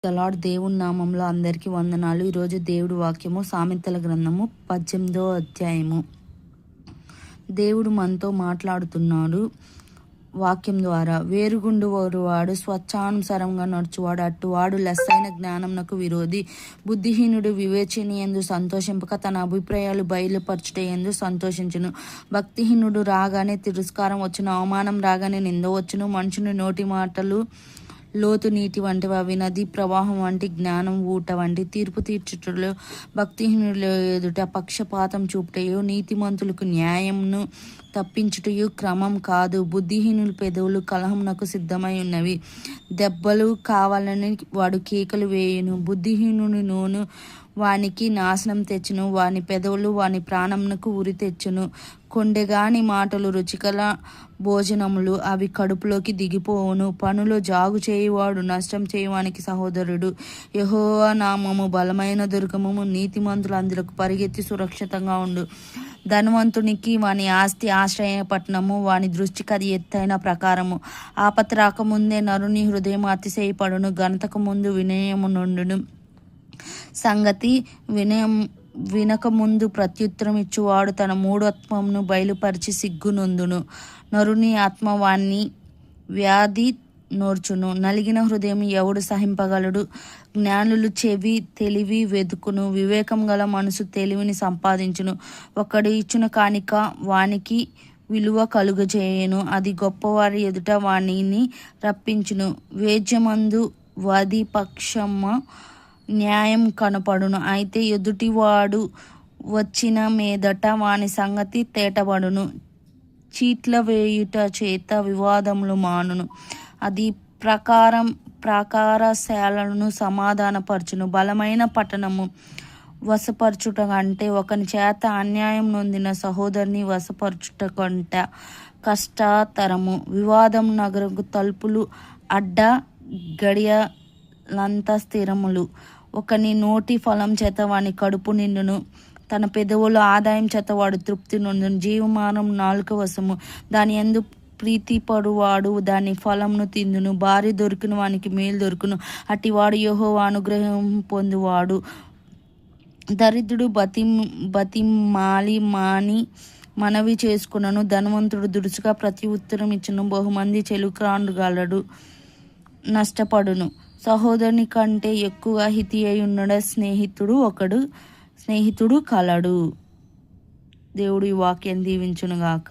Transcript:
The lord. దేవుని నామంలో అందరికీ వందనాలు. ఈరోజు దేవుడి వాక్యము సామెతల గ్రంథము 18వ అధ్యాయము. దేవుడు మనతో మాట్లాడుతున్నాడు వాక్యం ద్వారా. వేరుగుండువాడు స్వచ్ఛానుసారంగా నడుచువాడు, అట్టువాడు లెస్సైన జ్ఞానమునకు విరోధి. బుద్ధిహీనుడు వివేచనయందు సంతోషింపక తన అభిప్రాయాలు బయలుపరచుటయందు సంతోషించును. భక్తిహీనుడు రాగానే తిరస్కారం వచ్చును, అవమానం రాగానే నింద వచ్చును. మనుషుని నోటి మాటలు లోతు నీటి వంటివి, అవి నదీ ప్రవాహం వంటి, జ్ఞానం ఊట వంటి. తీర్పు తీర్చుటలో భక్తిహీనుల ఎదుట పక్షపాతం చూపుటయో, నీతిమంతులకు న్యాయంను తప్పించుటయు క్రమం కాదు. బుద్ధిహీనుల పెదవులు కలహమునకు సిద్ధమై ఉన్నవి, దెబ్బలు కావాలని వాడు కేకలు వేయును. బుద్ధిహీనుని నోను వానికి నాశనం తెచ్చును, వాని పెదవులు వాని ప్రాణమునకు ఉరి తెచ్చును. కొండెగాని మాటలు రుచికల భోజనములు, అవి కడుపులోకి దిగిపోవును. పనులో జాగు చేయువాడు నష్టం చేయువానికి సహోదరుడు. యెహోవా నామము బలమైన దుర్గము, నీతిమంతులు అందులకు పరిగెత్తి సురక్షితంగా ఉండు. ధనవంతునికి వాని ఆస్తి ఆశ్రయ పట్టణము, వాని దృష్టికి అది ఎత్తైన ప్రకారము. ఆపత్తి రాకముందే నరుని హృదయం అతిశయపడును, ఘనతకు ముందు వినయము నుండును. సంగతి వినకముందు ప్రత్యుత్తరం ఇచ్చువాడు తన మూఢత్వమును బయలుపరిచి సిగ్గునొందును. నరుని ఆత్మ వాణ్ణి వ్యాధి నోర్చును, నలిగిన హృదయం ఎవడు సహింపగలడు? జ్ఞానులు చెవి తెలివి వెదుకును, వివేకం గల మనసు తెలివిని సంపాదించును. ఒకడు ఇచ్చిన కానిక వానికి విలువ కలుగజేయును, అది గొప్పవారి ఎదుట వాణిని రప్పించును. వేద్యమందు వాది పక్షమ న్యాయం కనపడును, అయితే ఎదుటివాడు వచ్చిన మీదట వాని సంగతి తేటబడును. చీట్ల వేయుట చేత వివాదములు మానును, అది ప్రాకారశాలను సమాధానపరచును. బలమైన పట్టణము వశపరచుట కంటే ఒకని చేత అన్యాయం నొందిన సహోదరుని వశపరచుట కంట కష్టతరము. వివాదం నగరకు తలుపులు, అడ్డ గడియలంత స్థిరములు. ఒకని నోటి ఫలం చేత వాని కడుపు నిండును, తన పెదవుల ఆదాయం చేత వాడు తృప్తి నొందును. జీవమానం నాలుక వశము, దాని యందు ప్రీతిపడువాడు దాని ఫలమును తిందును. భార్య దొరికిన వానికి మేలు దొరుకును, అట్టివాడు యెహోవా అనుగ్రహం పొందువాడు. దరిద్రుడు బతిమాలి మాని మనవి చేసుకునను, ధనవంతుడు దురుసుగా ప్రతి ఉత్తరం ఇచ్చును. బహుమంది చెలుకాండగలడు నష్టపడును. సహోదరుని కంటే ఎక్కువ హితి అయి ఉన్నడ స్నేహితుడు కలడు. దేవుడు ఈ వాక్యం దీవించునుగాక.